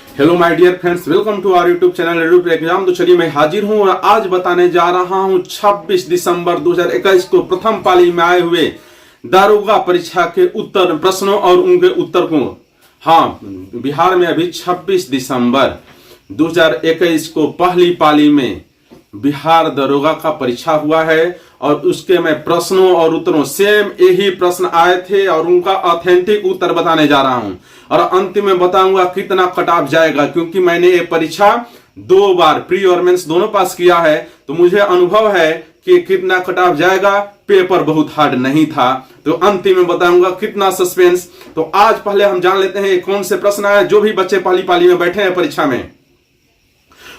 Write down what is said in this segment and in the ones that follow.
Hello my dear friends, welcome to our YouTube channel YouTube exam. तो चलिए मैं हाजिर हूं और आज बताने जा रहा हूं 26 दिसंबर 2021 को प्रथम पाली में आए हुए दारोगा परीक्षा के उत्तर प्रश्नों और उनके उत्तर को। हाँ, बिहार में अभी 26 दिसंबर 2021 को पहली पाली में बिहार दरोगा का परीक्षा हुआ है और उसके मैं प्रश्नों और उत्तरों सेम यही प्रश्न आए थे और उनका ऑथेंटिक उत्तर बताने जा रहा हूं और अंतिम में बताऊंगा कितना कट ऑफ जाएगा, क्योंकि मैंने ये परीक्षा 2 बार प्री और मेंस दोनों पास किया है तो मुझे अनुभव है कि कितना कट ऑफ जाएगा। पेपर बहुत हार्ड नहीं था तो अंतिम में बताऊंगा कितना सस्पेंस। तो आज पहले हम जान लेते हैं कौन से प्रश्न आए। जो भी बच्चे पहली पाली में बैठे हैं परीक्षा में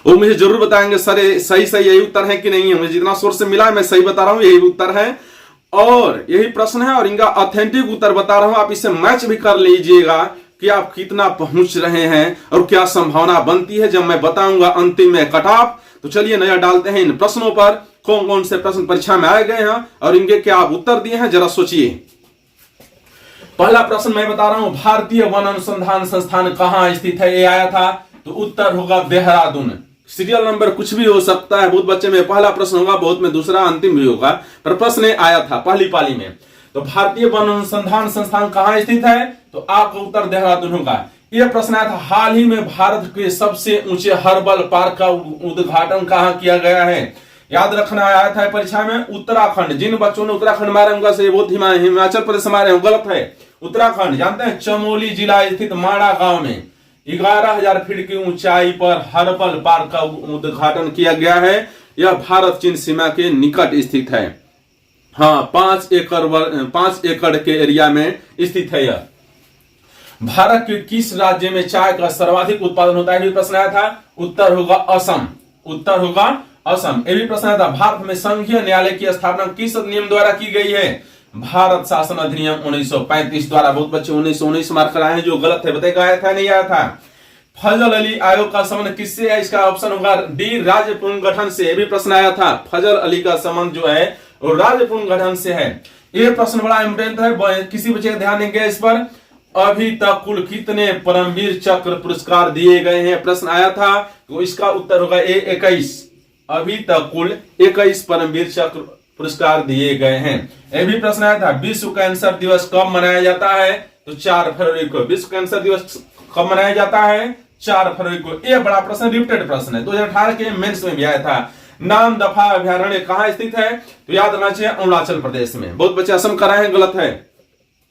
वो मुझे जरूर बताएंगे सर सही यही उत्तर है कि नहीं है। मुझे जितना सोर्स से मिला है मैं सही बता रहा हूं, यही उत्तर है और यही प्रश्न है और इनका ऑथेंटिक उत्तर बता रहा हूं। आप इसे मैच भी कर लीजिएगा कि आप कितना पहुंच रहे हैं और क्या संभावना बनती है जब मैं बताऊंगा अंतिम में कट ऑफ। तो चलिए नजर डालते हैं इन प्रश्नों पर, कौन कौन से प्रश्न परीक्षा में आए गए हैं और इनके क्या आप उत्तर दिए हैं, जरा सोचिए। पहला प्रश्न मैं बता रहा हूं, भारतीय वन अनुसंधान संस्थान कहां स्थित है? ये आया था तो उत्तर होगा देहरादून। सीरियल नंबर कुछ भी हो सकता है, बहुत बच्चे में पहला प्रश्न होगा, बहुत में दूसरा, अंतिम भी होगा, पर प्रश्न आया था पहली पाली में। तो भारतीय वन अनुसंधान संस्थान कहां स्थित है? तो आपका उत्तर देहरादून होगा। यह प्रश्न आया था, हाल ही में भारत के सबसे ऊंचे हर्बल पार्क का उद्घाटन कहां किया गया है? याद रखना आया था परीक्षा में उत्तराखंड। जिन बच्चों ने उत्तराखंड मारे उनका से वो हिमाचल प्रदेश मारे गलत है। उत्तराखंड जानते हैं, चमोली जिला स्थित माड़ा गांव में 11,000 फीट की ऊंचाई पर हर्बल पार्क का उद्घाटन किया गया है। यह भारत चीन सीमा के निकट स्थित है। हाँ, 5 एकड़ के एरिया में स्थित है। यह भारत के किस राज्य में चाय का सर्वाधिक उत्पादन होता है? प्रश्न आया था, उत्तर होगा असम। उत्तर होगा असम। ये भी प्रश्न आया था, भारत में संघीय न्यायालय की स्थापना किस अधिनियम द्वारा की गई है? भारत शासन अधिनियम 1935 द्वारा। बहुत बच्चे 1919 मार्क कराए हैं, जो गलत है बताएगा आया था नहीं आया था। फजल अली आयोग का संबंध किससे है? इसका ऑप्शन होगा डी, राज्य पुनर्गठन से। भी प्रश्न आया था, फजल अली का संबंध जो है वो राज्य पुनर्गठन से है। यह प्रश्न बड़ा इंपोर्टेंट है, किसी बच्चे का ध्यान देंगे इस पर। अभी तक कुल कितने परमवीर चक्र पुरस्कार दिए गए हैं? प्रश्न आया था तो इसका उत्तर होगा ए 21। अभी तक कुल 21 परमवीर चक्र पुरस्कार दिए गए हैं। यह भी प्रश्न आया था, विश्व कैंसर दिवस कब मनाया जाता है? तो 4 फरवरी को। विश्व कैंसर दिवस कब मनाया जाता है? 4 फरवरी को। यह बड़ा प्रश्न रिपीटेड प्रश्न है, 2018 के मेंस में भी आया था। नाम दफा अभ्यारण्य कहां स्थित है? तो याद रखना चाहिए अरुणाचल प्रदेश में। बहुत बच्चे असम कर रहे हैं, गलत है।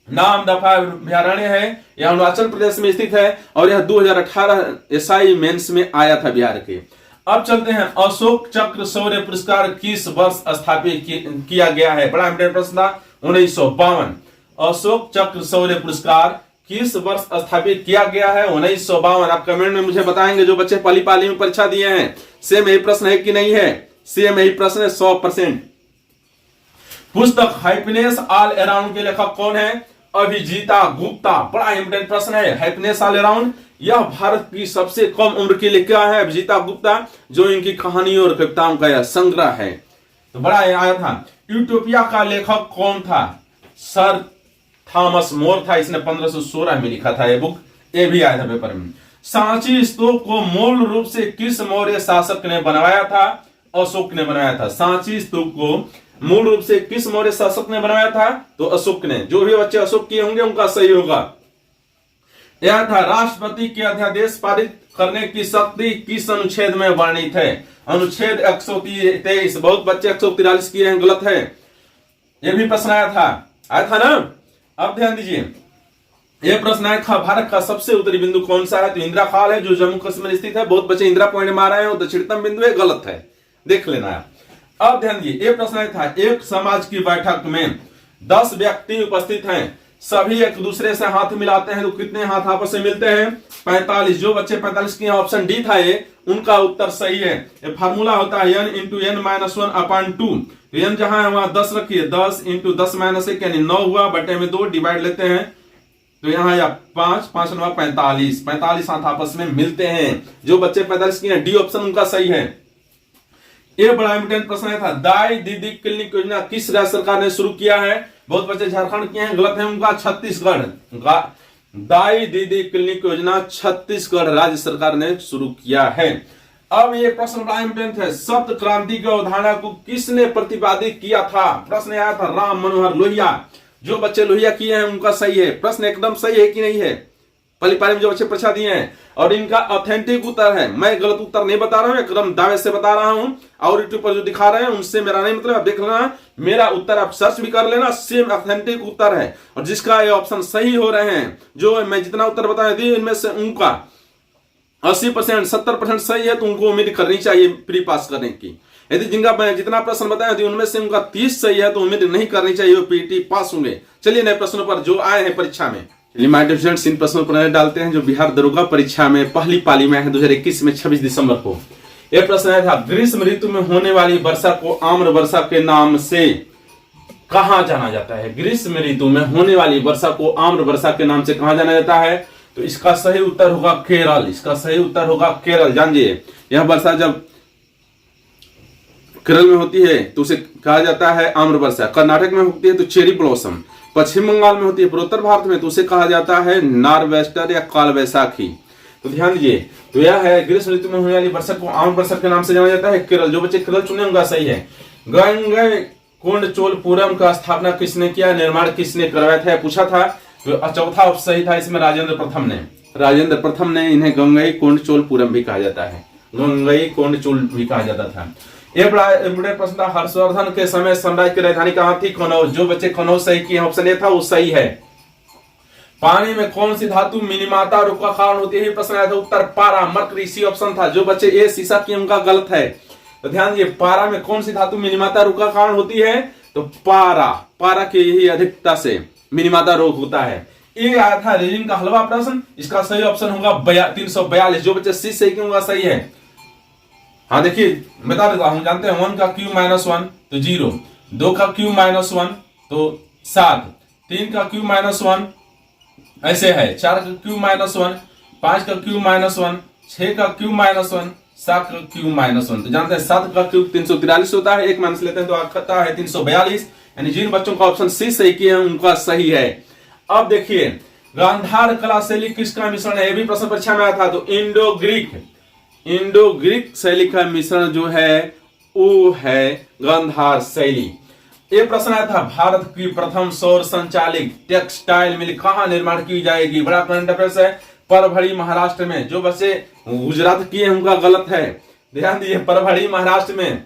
नाम दफा अभ्यारण्य है, यह अरुणाचल प्रदेश में स्थित है और यह 2018 एसआई मेंस में आया था बिहार के। अब चलते हैं, अशोक चक्र शौर्य पुरस्कार किस वर्ष स्थापित किया गया है? बड़ा इंपोर्टेंट प्रश्न था, 1952। अशोक चक्र शौर्य पुरस्कार किस वर्ष स्थापित किया गया है? 1952। आप कमेंट में मुझे बताएंगे जो बच्चे पहली पाली में परीक्षा दिए हैं, सेम यही प्रश्न है कि नहीं है? सेम यही प्रश्न है 100%। पुस्तक हैप्पीनेस ऑल अराउंड के लेखक कौन है? अभिजीता गुप्ता। बड़ा इंपोर्टेंट प्रश्न है, हैप्पीनेस ऑल अराउंड यह भारत की सबसे कम उम्र की लेखिका है अभिजीता गुप्ता, जो इनकी कहानियों और कविताओं का यह संग्रह है। तो बड़ा आया था। यूटोपिया का लेखक कौन था? सर थॉमस मोर था, इसने 1516 में लिखा था ये बुक। ये भी आया था पेपर में। सांची स्तूप को मूल रूप से किस मौर्य शासक ने बनवाया था? अशोक ने बनाया था। सांची स्तूप को मूल रूप से किस मौर्य शासक ने बनाया था? तो अशोक ने। जो भी बच्चे अशोक किए होंगे उनका सही होगा। यह था, राष्ट्रपति के अध्यादेश पारित करने की शक्ति किस अनुच्छेद में वर्णित है? अनुच्छेद 123। बहुत बच्चे 143 किए हैं, गलत है। यह भी प्रश्न आया था ना? अब ध्यान दीजिए, यह प्रश्न आया था, भारत का सबसे उत्तरी बिंदु कौन सा है? तो इंदिरा खाल है, जो जम्मू कश्मीर स्थित है। बहुत बच्चे इंदिरा पॉइंट मार रहे हैं, दक्षिणतम बिंदु है, गलत है, देख लेना। अब ध्यान दीजिए, यह प्रश्न आया था, एक समाज की बैठक में 10 व्यक्ति उपस्थित हैं, सभी एक दूसरे से हाथ मिलाते हैं तो कितने हाथ आपस में मिलते हैं? 45। जो बच्चे 45 किए ऑप्शन डी था ये, उनका उत्तर सही है। ये फार्मूला होता है n × n-1/2। तो n जहां है वहां 10 रखिए, 10 × 10-1 यानी 9 हुआ, बटे में 2 डिवाइड लेते हैं तो यहाँ या 5 9 45। 45 हाथ आपस में मिलते हैं। जो बच्चे 45 किए डी ऑप्शन उनका सही है। ये बड़ा इंपोर्टेंट प्रश्न था, दाई दीदी क्लिनिक योजना किस राज्य सरकार ने शुरू किया है? बहुत बच्चे झारखंड के हैं, गलत है उनका। छत्तीसगढ़। दाई दीदी क्लिनिक योजना छत्तीसगढ़ राज्य सरकार ने शुरू किया है। अब ये प्रश्न बड़ा इंपॉर्टेंट है। सप्त क्रांति की अवधारणा को किसने प्रतिपादित किया था? प्रश्न आया था राम मनोहर लोहिया। जो बच्चे लोहिया किए हैं उनका सही है। प्रश्न एकदम सही है कि नहीं है? पहली पारी में जो बच्चे परीक्षा दिए हैं और इनका ऑथेंटिक उत्तर है। मैं गलत उत्तर नहीं बता रहा हूं, एकदम दावे से बता रहा हूं। और यूट्यूब पर जो दिखा रहे हैं उनसे मेरा नहीं मतलब, आप देख लेना, मेरा उत्तर आप सर्च भी कर लेना, सेम ऑथेंटिक उत्तर है। और जिसका ये ऑप्शन सही हो रहे हैं, जो मैं जितना उत्तर बताया दी इनमें से उनका 80% 70% सही है, तो उनको उम्मीद करनी चाहिए प्री पास करने की। यदि जिनका मैं जितना प्रश्न बताया थी उनमें से उनका 30 सही है, तो उम्मीद नहीं करनी चाहिए वो पीटी पास होंगे। चलिए नए प्रश्नों पर जो आए हैं परीक्षा में, माय डियर स्टूडेंट्स, इन प्रश्नों पर नजर डालते हैं जो बिहार दरोगा परीक्षा में पहली पाली में है 2021 में 26 दिसंबर को। यह प्रश्न आया था, ग्रीष्म ऋतु में होने वाली वर्षा को आम्र वर्षा के नाम से कहा जाना जाता है? ग्रीष्म ऋतु में होने वाली वर्षा को आम्र वर्षा के नाम से कहा जाना जाता है? तो इसका सही उत्तर होगा केरल। इसका सही उत्तर होगा केरल। जानिए, यह वर्षा जब केरल में होती है तो उसे कहा जाता है आम्र वर्षा। कर्नाटक में होती है तो चेरी ब्लॉसम। पश्चिम बंगाल में होती है, पूर्वोत्तर भारत में तो उसे कहा जाता है नॉर्वेस्टर या काल वैसाखी। तो ध्यान दीजिए, तो यह है ग्रीष्म ऋतु में होने वाली वर्षा को आम्र वर्षा के नाम से जाना जाता है केरल। जो बच्चे केरल चुने उनका सही है। गंगई कोंड चोलपुरम का स्थापना किसने किया, निर्माण किसने करवाया था, पूछा था। तो चौथा सही था इसमें राजेंद्र प्रथम ने। राजेंद्र प्रथम ने इन्हें गंगई कोंड चोलपुरम भी कहा जाता है। गंगई कोंड चोल भी कहा जाता था। यह बड़ा इंपोर्टेंट प्रश्न था। हर्षवर्धन के समय साम्राज्य की राजधानी कहां थी? कनौज। जो बच्चे कनौज सही किए, ऑप्शन ए था वो सही है। पानी में कौन सी धातु मिनीमाता रोग का कारण होती है? प्रश्न आया था, उत्तर पारा, मरकरी, सी ऑप्शन था। जो बच्चे ए सीसा किए उनका गलत है। तो ध्यान दीजिए, पारा में कौन सी धातु मिनीमाता रोग का कारण होती है? तो पारा, पारा की ही अधिकता से मिनीमाता रोग होता है। ये आया था रेजिन का हलवा प्रश्न। इसका सही ऑप्शन होगा 342। जो बच्चे सी सही किए उनका सही है। हाँ देखिए, बता देता हूं, जानते हैं 1 का क्यूब -1 तो 0, 2 का क्यूब -1 तो 7, 3 का क्यूब -1 ऐसे है, 4 का क्यूब -1, 5 का क्यूब -1, 6 का क्यूब -1, 7 का क्यूब -1। तो जानते हैं 7 का क्यूब 343 होता है, एक माइनस लेते हैं तो आता है 342। यानी जिन बच्चों का ऑप्शन सी सही किए हैं उनका सही है। अब देखिए, गांधार कला शैली किसका मिश्रण है? यह भी प्रश्न परीक्षा में आया था। तो इंडो ग्रीक शैली का मिश्रण जो है वो है गांधार शैली। ये प्रश्न आया था, भारत की प्रथम सौर संचालित टेक्सटाइल मिल कहां निर्माण की जाएगी? बड़ा करंट अफेयर्स है। परभड़ी महाराष्ट्र में। जो बच्चे गुजरात किए उनका गलत है। ध्यान दीजिए, परभड़ी महाराष्ट्र में।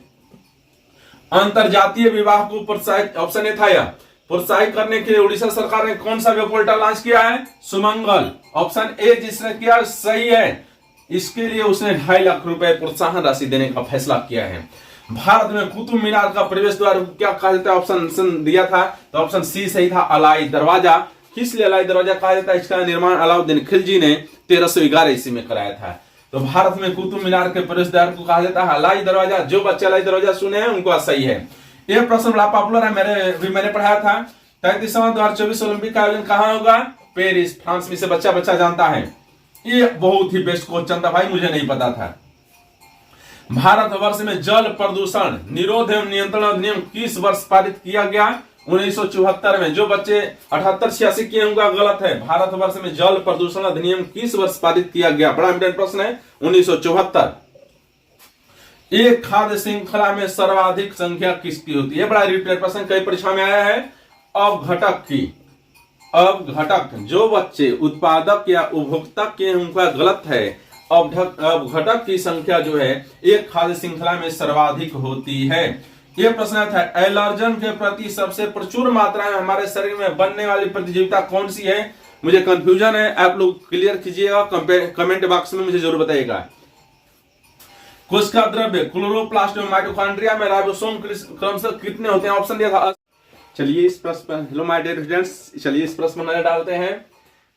अंतरजातीय विवाह को प्रोत्साहित, ऑप्शन ए था यह, प्रोत्साहित करने के लिए उड़ीसा सरकार ने कौन सा वेब पोर्टल लॉन्च किया है? सुमंगल। ऑप्शन ए जिसने किया सही है। इसके लिए उसने 2.5 लाख रुपए प्रोत्साहन राशि देने का फैसला किया है। भारत में कुतुब मीनार का प्रवेश द्वार क्या कहा जाता है? ऑप्शन दिया था, तो ऑप्शन सी सही था, अलाई दरवाजा। किस लिए अलाई दरवाजा कहा जाता है? इसका निर्माण अलाउद्दीन खिलजी ने 1311 ईस्वी में कराया था। तो भारत में कुतुब मीनार के प्रवेश द्वार को कहा जाता है अलाई दरवाजा। जो बच्चे अलाई दरवाजा सुने हैं उनको सही है। यह प्रश्न बड़ा पॉपुलर है, मैंने पढ़ाया था। 33वां 2024 ओलंपिक का आयोजन कहां होगा? पेरिस, फ्रांस में। से बच्चा जानता है। ये बहुत ही बेस्ट क्वेश्चन था भाई, मुझे नहीं पता था। भारतवर्ष में जल प्रदूषण निरोध एवं नियंत्रण अधिनियम किस वर्ष पारित किया गया? 1974 में। जो बच्चे 78-86 किए उनका गलत है। भारतवर्ष में जल प्रदूषण अधिनियम किस वर्ष पारित किया गया? बड़ा इंपॉर्टेंट प्रश्न है, 1974। एक खाद्य श्रृंखला में सर्वाधिक संख्या किसकी होती है? बड़ा रिपीटेड प्रश्न, कई परीक्षा में आया है। अवघटक की। अवघटक, जो बच्चे उत्पादक या उपभोक्ता के उनका गलत है। अवघटक की संख्या जो है एक खाद्य श्रृंखला में सर्वाधिक होती है। यह प्रश्न था, एलर्जन के प्रति सबसे प्रचुर मात्रा में हमारे शरीर में बनने वाली प्रतिजीविता कौन सी है? मुझे कंफ्यूजन है, आप लोग क्लियर कीजिएगा, कमेंट बॉक्स में मुझे जरूर बताइएगा। कोशिका द्रव्य क्लोरोप्लास्ट और माइटोकॉन्ड्रिया में राइबोसोम क्रमशः कितने होते हैं? ऑप्शन दिया था। चलिए इस प्रश्न पर, हेलो माय डियर स्टूडेंट्स, चलिए इस प्रश्न पर नजर डालते हैं।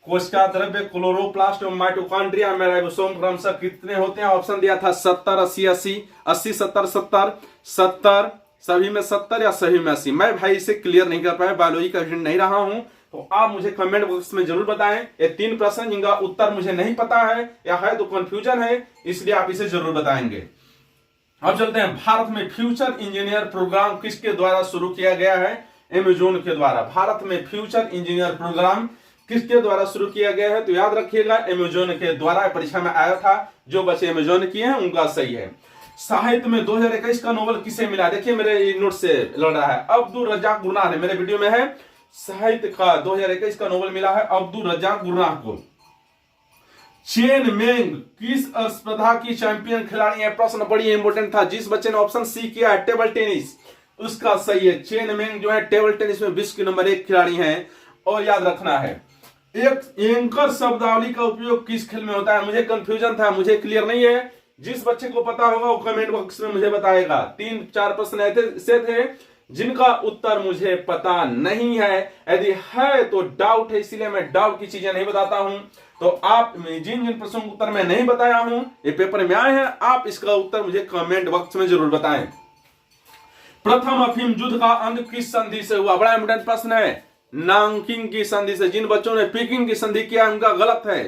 कोशिका द्रव्य क्लोरोप्लास्ट और माइटोकॉन्ड्रिया में राइबोसोम क्रमशः कितने होते हैं? ऑप्शन दिया था 70, 80, 80, 80, 70, 70, 70, सभी में 70 या सभी में 80। मैं भाई इसे क्लियर नहीं कर पाया, बायोलॉजी का स्टूडेंट नहीं रहा हूं, तो आप मुझे कमेंट बॉक्स में जरूर बताएं। ये 3 प्रश्न जिनका उत्तर मुझे नहीं पता है या है तो कंफ्यूजन है, इसलिए आप इसे जरूर बताएंगे। अब चलते हैं, भारत में फ्यूचर इंजीनियर प्रोग्राम किसके द्वारा शुरू किया गया है? अमेजोन के द्वारा। भारत में फ्यूचर इंजीनियर प्रोग्राम किसके द्वारा शुरू किया गया है? तो याद रखिएगा अमेजोन के द्वारा परीक्षा में आया था। जो बच्चे अमेजोन किए हैं उनका सही है। साहित्य में 2021 का नोबेल किसे मिला? देखिए मेरे नोट से लड़ रहा है, अब्दुल रज्जाक गुरनाह ने, मेरे वीडियो में है। साहित्य का 2021 का नोबेल मिला है अब्दुल रज्जाक गुरनाह को। चेन मेंग किस स्पर्धा की चैंपियन खिलाड़ी है? प्रश्न बड़ी इंपोर्टेंट था। जिस बच्चे ने ऑप्शन सी किया है टेबल टेनिस, उसका सही है। चेन मेंग जो है टेबल टेनिस में विश्व के नंबर 1 खिलाड़ी हैं। और याद रखना है, एक एंकर शब्दावली का उपयोग किस खेल में होता है? मुझे कंफ्यूजन था, मुझे क्लियर नहीं है। जिस बच्चे को पता होगा वो कमेंट बॉक्स में मुझे बताएगा। 3-4 प्रश्न ऐसे थे जिनका उत्तर मुझे पता नहीं है। यदि है तो डाउट है, इसीलिए मैं डाउट की चीजें नहीं बताता हूं। तो आप जिन जिन प्रश्नों का उत्तर मैं नहीं बताया हूं, ये पेपर में आए हैं, आप इसका उत्तर मुझे कमेंट बॉक्स में जरूर बताएं। प्रथम अफीम युद्ध का अंत किस संधि से हुआ? बड़ा इंपोर्टेंट प्रश्न है। नानकिंग की संधि से। जिन बच्चों ने पीकिंग की संधि किया उनका गलत है।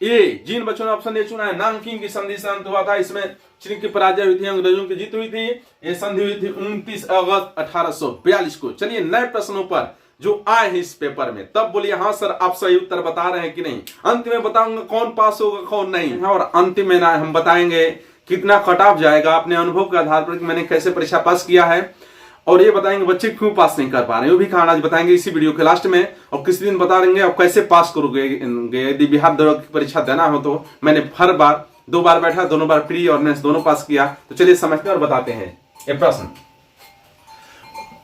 ये जिन बच्चों ने ऑप्शन ए चुना है, नानकिंग की संधि से अंत हुआ था। इसमें चीन की पराजय हुई थी, अंग्रेजों की जीत हुई थी। ये संधि हुई थी 29 अगस्त 1842 को। चलिए नए प्रश्नों पर जो आए हैं इस पेपर में, तब बोलिए हाँ सर आप सही उत्तर बता रहे हैं कि नहीं। अंत में बताऊंगा कौन पास होगा कौन नहीं, और अंतिम में ना हम बताएंगे कितना कट ऑफ जाएगा अपने अनुभव के आधार पर कि मैंने कैसे परीक्षा पास किया है, और ये बताएंगे बच्चे क्यों पास नहीं कर पा रहे हैं, वो भी कारण आज बताएंगे इसी वीडियो के लास्ट में। और किसी दिन बता देंगे आप कैसे पास करोगे यदि बिहार दरोगा की परीक्षा देना हो तो। मैंने हर बार 2 बार बैठा, दोनों बार प्री और मेंस दोनों पास किया। तो चलिए समझते हैं और बताते हैं ये प्रश्न।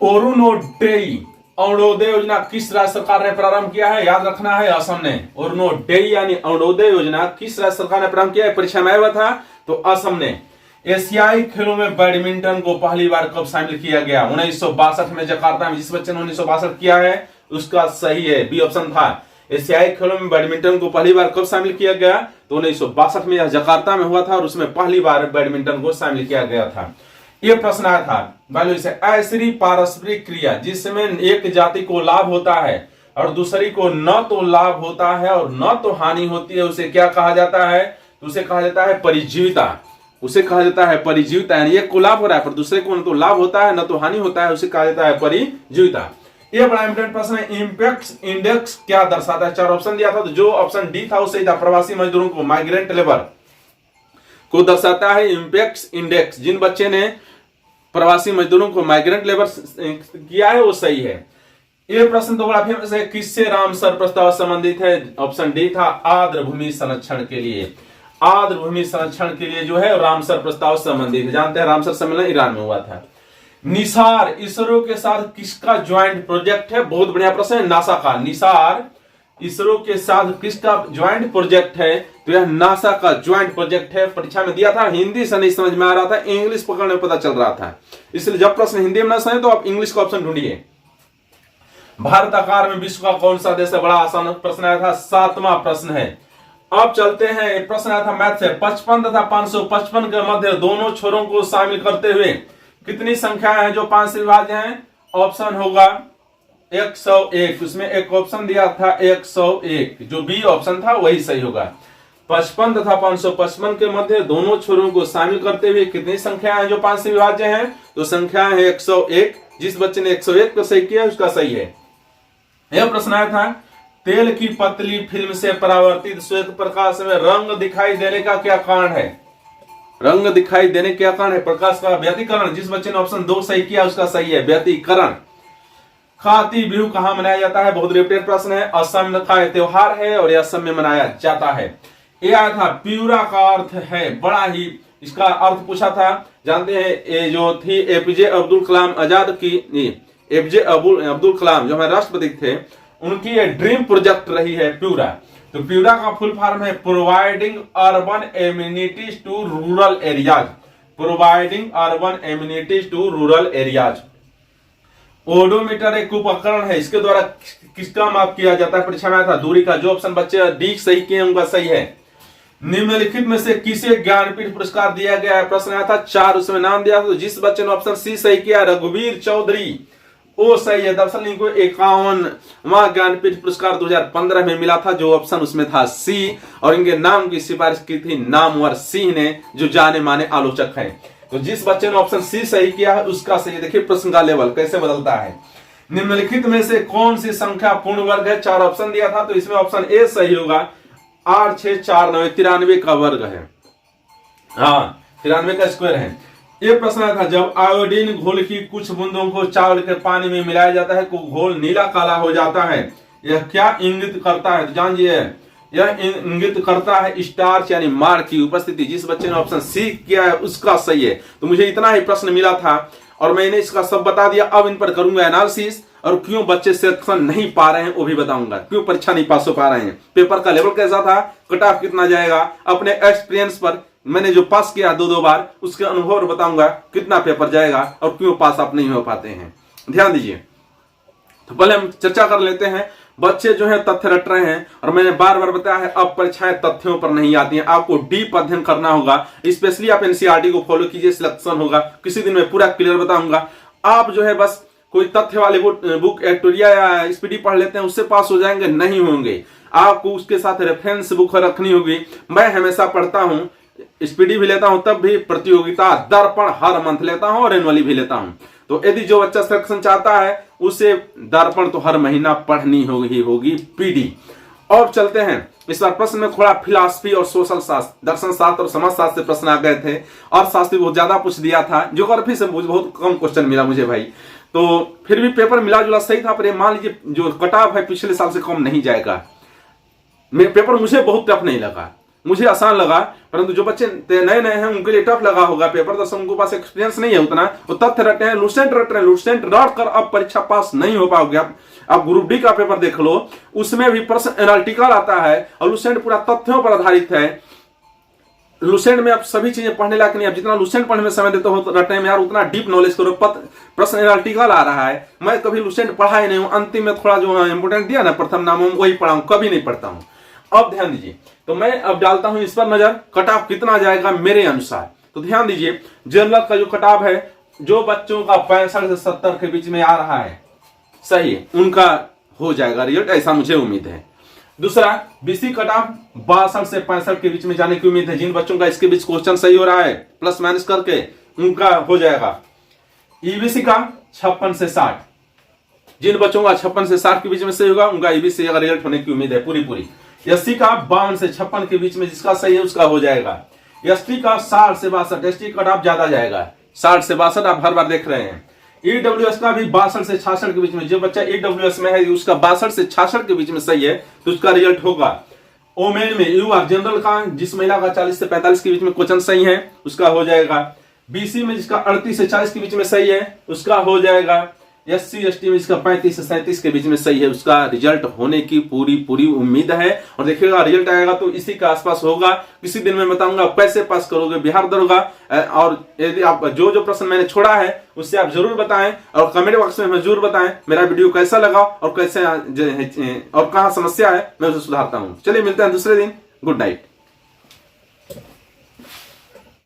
अरुणोदय अरुणोदय योजना किस राज्य सरकार ने प्रारंभ किया है? याद रखना है असम ने। अरुणोदय यानी अरुणोदय योजना किस राज्य सरकार ने प्रारंभ किया है? परीक्षा में आया हुआ था तो असम ने। एशियाई खेलों में बैडमिंटन को पहली बार कब शामिल किया गया? 1962 में जकार्ता में। जिस बच्चे ने 1962 किया है उसका सही है, बी ऑप्शन था। एशियाई खेलों में बैडमिंटन को पहली बार कब शामिल किया गया? तो 1962 में यह जकार्ता में हुआ था और उसमें पहली बार बैडमिंटन को शामिल किया गया था। यह प्रश्न आया था बायोलॉजी से। ऐसी पारस्परिक क्रिया जिसमें एक जाति को लाभ होता है और दूसरी को न तो लाभ होता है और न तो हानि होती है, उसे क्या कहा जाता है? तो उसे कहा जाता है परिजीविता। उसे कहा जाता है परिजीविता। यानी एक को लाभ हो रहा है पर दूसरे को न तो लाभ होता है न तो हानि होता है, उसे कहा जाता है परिजीविता। यह बड़ा इंपोर्टेंट प्रश्न है। इंपेक्स इंडेक्स क्या दर्शाता है? 4 ऑप्शन दिया था, तो जो ऑप्शन डी था वो सही था। प्रवासी मजदूरों को, माइग्रेंट लेबर को दर्शाता है इंपेक्स इंडेक्स। जिन बच्चे ने प्रवासी मजदूरों को माइग्रेंट लेबर किया है वो सही है। यह प्रश्न तो बड़ा फेमस है। किससे रामसर प्रस्ताव संबंधित है? ऑप्शन डी था आर्द्र भूमि संरक्षण के लिए। आर्द्र भूमि संरक्षण के लिए जो है रामसर प्रस्ताव संबंधित है। जानते हैं रामसर सम्मेलन ईरान में हुआ था। निसार इसरो के साथ किसका ज्वाइंट प्रोजेक्ट है? बहुत बढ़िया प्रश्न है, नासा का। निसार इसरो के साथ किसका ज्वाइंट प्रोजेक्ट है? तो यह नासा का ज्वाइंट प्रोजेक्ट है। परीक्षा में दिया था, हिंदी से नहीं समझ में आ रहा था, इंग्लिश पकड़ने में पता चल रहा था। इसलिए जब प्रश्न हिंदी में ना समझे तो आप इंग्लिश का ऑप्शन ढूंढिए। भारत आकार में विश्व का कौन सा देश है? बड़ा आसान प्रश्न आया था, 7वां प्रश्न है। अब चलते हैं, प्रश्न आया था मैथ से। 55 तथा 555 के मध्य दोनों छोरों को शामिल करते हुए कितनी संख्या है जो 5 से विभाज्य हैं? ऑप्शन होगा 101। उसमें एक ऑप्शन दिया था 101, जो बी ऑप्शन था वही सही होगा। 55 तथा 555 के मध्य दोनों छोरों को शामिल करते हुए कितनी संख्या है जो 5 से विभाज्य हैं? तो संख्या है 101। जिस बच्चे ने 101 को सही किया उसका सही है। यह प्रश्न आया था, तेल की पतली फिल्म से परावर्तित श्वेत प्रकाश में रंग दिखाई देने का क्या कारण है? रंग दिखाई देने का क्या कारण है? प्रकाश का व्यतिकरण। जिस बच्चे ने ऑप्शन 2 सही किया उसका सही है, व्यतिकरण। खाती बिहू कहां मनाया जाता है? बहुत रिपीटेड प्रश्न है। असम का त्योहार है और यह असम में मनाया जाता है। यह आया था प्यूरा का अर्थ है, बड़ा ही इसका अर्थ पूछा था। जानते हैं ये जो थी एपीजे अब्दुल कलाम आजाद की, एपीजे अब्दुल कलाम जो हमारे राष्ट्रपति थे, उनकी ये ड्रीम प्रोजेक्ट रही है प्यूरा। तो प्यूरा का फुल फॉर्म है providing urban amenities to rural areas. Providing urban amenities to rural areas. Odometer एक उपकरण है, इसके द्वारा किसका माप किया जाता है? परीक्षा में आया था दूरी का। जो ऑप्शन बच्चे डी सही किए उनका सही है। निम्नलिखित में से किसे ज्ञानपीठ पुरस्कार दिया गया है? प्रश्न आया था 4, उसमें नाम दिया था। तो जिस बच्चे ने ऑप्शन सी सही किया रघुवीर चौधरी वो सही है। दरअसल इनको 51वां ज्ञानपीठ पुरस्कार 2015 में मिला था, जो ऑप्शन उसमें था सी, और इनके नाम की सिफारिश की थी नामवर सिंह ने, जो जाने माने आलोचक हैं। तो जिस बच्चे ने ऑप्शन सी सही किया है उसका सही। देखिए प्रश्न का लेवल कैसे बदलता है। निम्नलिखित में से कौन सी संख्या पूर्ण वर्ग है? 4 ऑप्शन दिया था, तो इसमें ऑप्शन ए सही होगा। 8 6 4 9 93 का वर्ग है। हाँ, 93 का स्क्वायर है। ये प्रश्न था, जब आयोडीन घोल की कुछ बूंदों को चावल के पानी में मिलाया जाता है तो घोल नीला काला हो जाता है, यह क्या इंगित करता है? तो जानिए, यह इंगित करता है स्टार्च यानी मार की उपस्थिति। जिस बच्चे ने ऑप्शन सी किया है उसका सही है। तो मुझे इतना ही प्रश्न मिला था और मैंने इसका सब बता दिया। अब इन पर करूंगा एनालिसिस और क्यों बच्चे सिलेक्शन नहीं पा रहे हैं वो भी बताऊंगा, क्यों परीक्षा नहीं पास हो पा रहे हैं, पेपर का लेवल कैसा था, कट ऑफ कितना जाएगा, अपने एक्सपीरियंस पर मैंने जो पास किया 2 बार उसके अनुभव बताऊंगा कितना पेपर जाएगा और क्यों पास आप नहीं हो पाते हैं। ध्यान दीजिए। तो पहले हम चर्चा कर लेते हैं। बच्चे जो है तथ्य रट रहे हैं और मैंने बार बार बताया है, अब परीक्षाएं तथ्यों पर नहीं आती हैं, आपको डीप अध्ययन करना होगा। स्पेशली आप एनसीईआरटी को फॉलो कीजिए, सिलेक्शन होगा। किसी दिन मैं पूरा क्लियर बताऊंगा। आप जो है बस कोई तथ्य वाली बुक एक्टोरिया या स्पीडी पढ़ लेते हैं उससे पास हो जाएंगे, नहीं होंगे। आपको उसके साथ रेफरेंस बुक रखनी होगी। मैं हमेशा पढ़ता हूं, स्पीडी भी लेता हूं, तब भी प्रतियोगिता दर्पण हर मंथ लेता हूं और एनुअली भी लेता हूं। तो यदि जो बच्चा सिलेक्शन चाहता है उसे दर्पण तो हर महीना पढ़नी होगी पीडी। और चलते हैं, इस बार प्रश्न में थोड़ा फिलॉसफी और सोशल शास्त्र, दर्शन शास्त्र और समाज शास्त्र से प्रश्न आ गए थे और शास्त्री बहुत ज्यादा पूछ दिया था। ज्योग्राफी से बहुत कम क्वेश्चन मिला मुझे भाई, तो फिर भी पेपर मिला जुला सही था। पर ये मान लीजिए जो कटाव है पिछले साल से कम नहीं जाएगा। पेपर मुझे बहुत टफ नहीं लगा, मुझे आसान लगा, परंतु जो बच्चे नए नए हैं उनके लिए टफ लगा होगा पेपर। दरअसल उनके पास एक्सपीरियंस नहीं है उतना, वो तथ्य रटे हैं, लुसेंट रट रहे हैं। लुसेंट रट कर अब परीक्षा पास नहीं हो पाओगे आप ग्रुप डी का पेपर देख लो, उसमें भी प्रश्न एनालिटिकल आता है और लुसेंट पूरा तथ्यों पर आधारित है। लुसेंट में आप सभी चीजें पढ़ने लायक नहीं, आप जितना लुसेंट पढ़ने में समय देते हो रटने में यार उतना डीप नॉलेज करो। प्रश्न एनालिटिकल आ रहा है, मैं कभी लुसेंट पढ़ा ही नहीं हूं, अंतिम में थोड़ा जो इंपोर्टेंट दिया ना प्रथम नामों में वही पढ़ा हूं, कभी नहीं पढ़ता हूं। अब ध्यान दीजिए, तो मैं अब डालता हूं इस पर नजर, कट ऑफ कितना जाएगा मेरे अनुसार। तो ध्यान दीजिए, जनरल का जो कट ऑफ है, जो बच्चों का 65 से 70 के बीच में आ रहा है, सही है, उनका हो जाएगा रिजल्ट, ऐसा मुझे उम्मीद है। दूसरा, बीसी कट ऑफ 62 से 65 के बीच में जाने की उम्मीद है। जिन बच्चों का इसके बीच क्वेश्चन सही हो रहा है प्लस माइनस करके, उनका हो जाएगा। ईबीसी का 56 से 60, जिन बच्चों का 56 से 60 के बीच में सही होगा उनका ईबीसी का रिजल्ट होने की उम्मीद है पूरी। एससी का 52 से 56 के बीच में जिसका सही है उसका हो जाएगा। एसटी का 60 से 62, एसटी कट ऑफ ज्यादा जाएगा, 60 से 62 आप हर बार देख रहे हैं। ईडब्ल्यूएस का भी 62 से 66 के बीच में, जो बच्चा ईडब्ल्यूएस में है उसका 62 से 66 के बीच में सही है तो उसका रिजल्ट होगा। ओमेन में यूआर जनरल का, जिस महिला का 40 से 45 के बीच में क्वेश्चन सही है उसका हो जाएगा। बीसी में जिसका 38 से 40 के बीच में सही है उसका हो जाएगा। एससी एसटी में जिसका 35 से 37 के बीच में सही है उसका रिजल्ट होने की पूरी उम्मीद है। और देखिएगा रिजल्ट आएगा तो इसी के आसपास होगा। किसी दिन मैं बताऊंगा कैसे पास करोगे बिहार दरोगा। और यदि आप जो प्रश्न मैंने छोड़ा है उससे आप जरूर बताएं और कमेंट बॉक्स में हमें जरूर बताएं मेरा वीडियो कैसा लगा और कैसे और कहां समस्या है मैं उसे सुधारता हूं। चलिए मिलते हैं दूसरे दिन। Good night.